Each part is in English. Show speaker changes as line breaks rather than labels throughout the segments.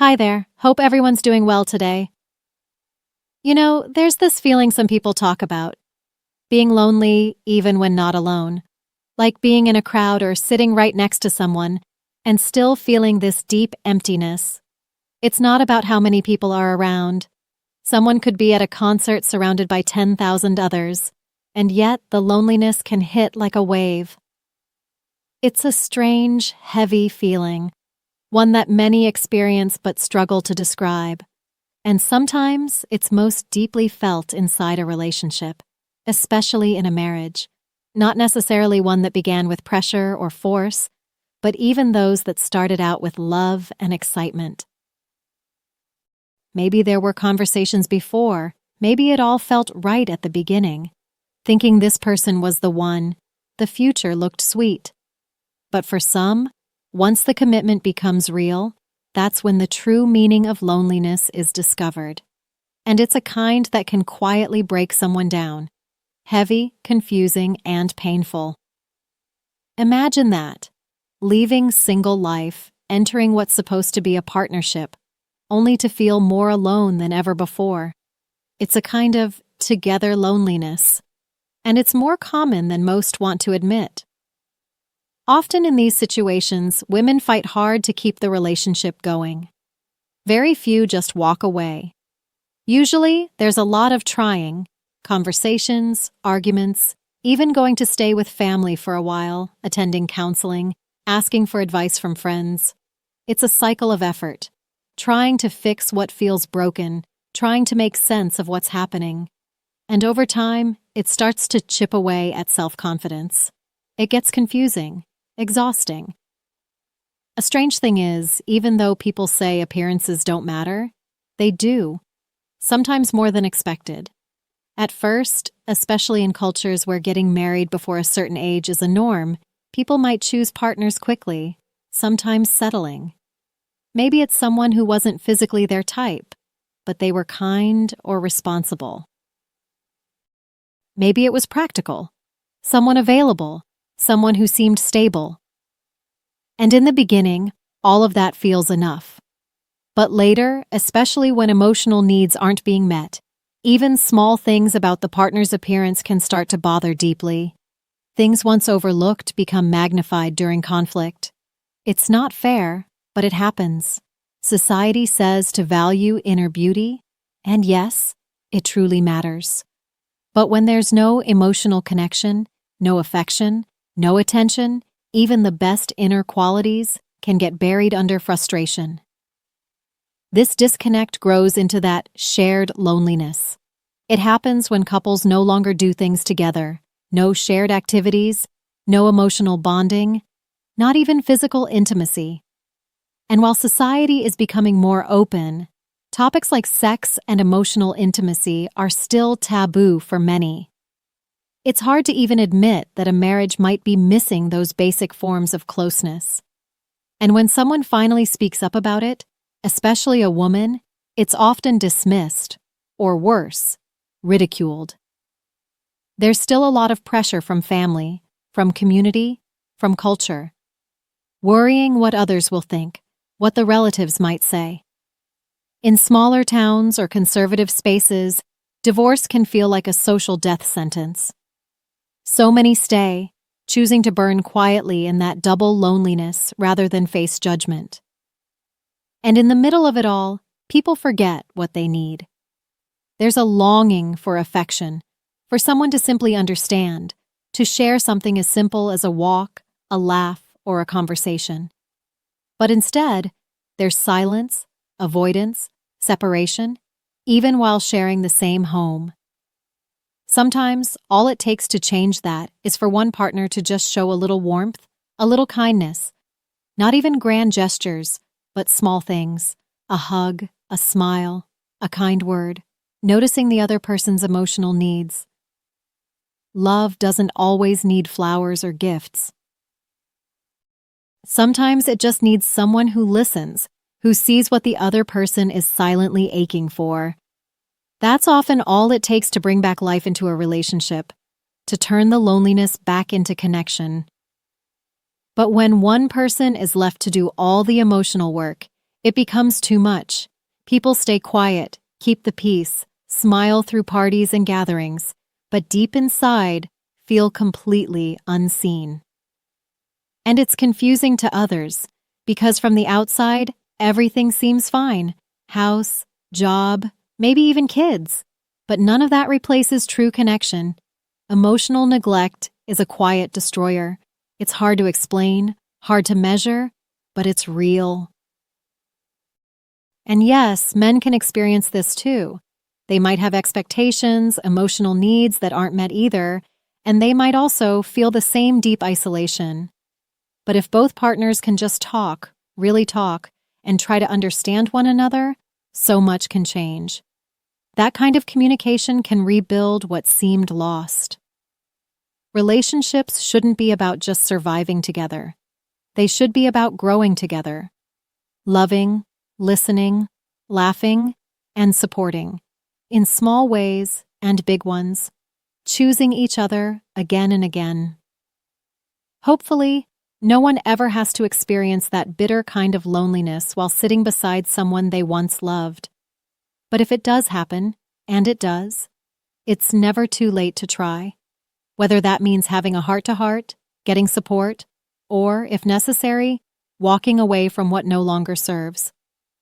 Hi there. Hope everyone's doing well today. There's this feeling some people talk about being lonely even when not alone, like being in a crowd or sitting right next to someone and still feeling this deep emptiness. It's not about how many people are around. Someone could be at a concert surrounded by 10,000 others, and yet the loneliness can hit like a wave. It's a strange, heavy feeling, one that many experience but struggle to describe. And sometimes it's most deeply felt inside a relationship, especially in a marriage. Not necessarily one that began with pressure or force, but even those that started out with love and excitement. Maybe there were conversations before, maybe it all felt right at the beginning. Thinking this person was the one, the future looked sweet. But for some, once the commitment becomes real, that's when the true meaning of loneliness is discovered. And it's a kind that can quietly break someone down. Heavy, confusing, and painful. Imagine that. Leaving single life, entering what's supposed to be a partnership, only to feel more alone than ever before. It's a kind of together loneliness. And it's more common than most want to admit. Often in these situations, women fight hard to keep the relationship going. Very few just walk away. Usually, there's a lot of trying, conversations, arguments, even going to stay with family for a while, attending counseling, asking for advice from friends. It's a cycle of effort, trying to fix what feels broken, trying to make sense of what's happening. And over time, it starts to chip away at self-confidence. It gets confusing. Exhausting. A strange thing is, even though people say appearances don't matter, they do, sometimes more than expected. At first, especially in cultures where getting married before a certain age is a norm, people might choose partners quickly, sometimes settling. Maybe it's someone who wasn't physically their type, but they were kind or responsible. Maybe it was practical, someone available, someone who seemed stable. And in the beginning, all of that feels enough. But later, especially when emotional needs aren't being met, even small things about the partner's appearance can start to bother deeply. Things once overlooked become magnified during conflict. It's not fair, but it happens. Society says to value inner beauty, and yes, it truly matters. But when there's no emotional connection, no affection, no attention, even the best inner qualities can get buried under frustration. This disconnect grows into that shared loneliness. It happens when couples no longer do things together, no shared activities, no emotional bonding, not even physical intimacy. And while society is becoming more open, topics like sex and emotional intimacy are still taboo for many. It's hard to even admit that a marriage might be missing those basic forms of closeness. And when someone finally speaks up about it, especially a woman, it's often dismissed, or worse, ridiculed. There's still a lot of pressure from family, from community, from culture. Worrying what others will think, what the relatives might say. In smaller towns or conservative spaces, divorce can feel like a social death sentence. So many stay, choosing to burn quietly in that double loneliness rather than face judgment. And in the middle of it all, people forget what they need. There's a longing for affection, for someone to simply understand, to share something as simple as a walk, a laugh, or a conversation. But instead, there's silence, avoidance, separation, even while sharing the same home. Sometimes, all it takes to change that is for one partner to just show a little warmth, a little kindness. Not even grand gestures, but small things. A hug, a smile, a kind word. Noticing the other person's emotional needs. Love doesn't always need flowers or gifts. Sometimes it just needs someone who listens, who sees what the other person is silently aching for. That's often all it takes to bring back life into a relationship, to turn the loneliness back into connection. But when one person is left to do all the emotional work, It becomes too much. People stay quiet, keep the peace, smile through parties and gatherings, but deep inside, feel completely unseen. And it's confusing to others, because from the outside, everything seems fine. House, job, maybe even kids. But none of that replaces true connection. Emotional neglect is a quiet destroyer. It's hard to explain, hard to measure, but it's real. And yes, men can experience this too. They might have expectations, emotional needs that aren't met either, and they might also feel the same deep isolation. But if both partners can just talk, really talk, and try to understand one another, so much can change. That kind of communication can rebuild what seemed lost. Relationships shouldn't be about just surviving together. They should be about growing together. Loving, listening, laughing, and supporting. In small ways and big ones. Choosing each other again and again. Hopefully, no one ever has to experience that bitter kind of loneliness while sitting beside someone they once loved. But if it does happen, and it does, it's never too late to try. Whether that means having a heart-to-heart, getting support, or, if necessary, walking away from what no longer serves.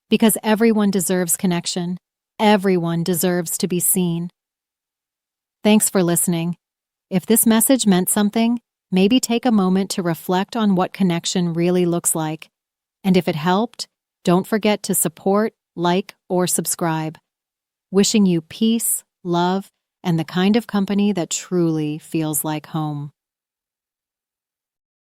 Because everyone deserves connection. Everyone deserves to be seen. Thanks for listening. If this message meant something, maybe take a moment to reflect on what connection really looks like. And if it helped, don't forget to support, like, or subscribe. Wishing you peace, love, and the kind of company that truly feels like home.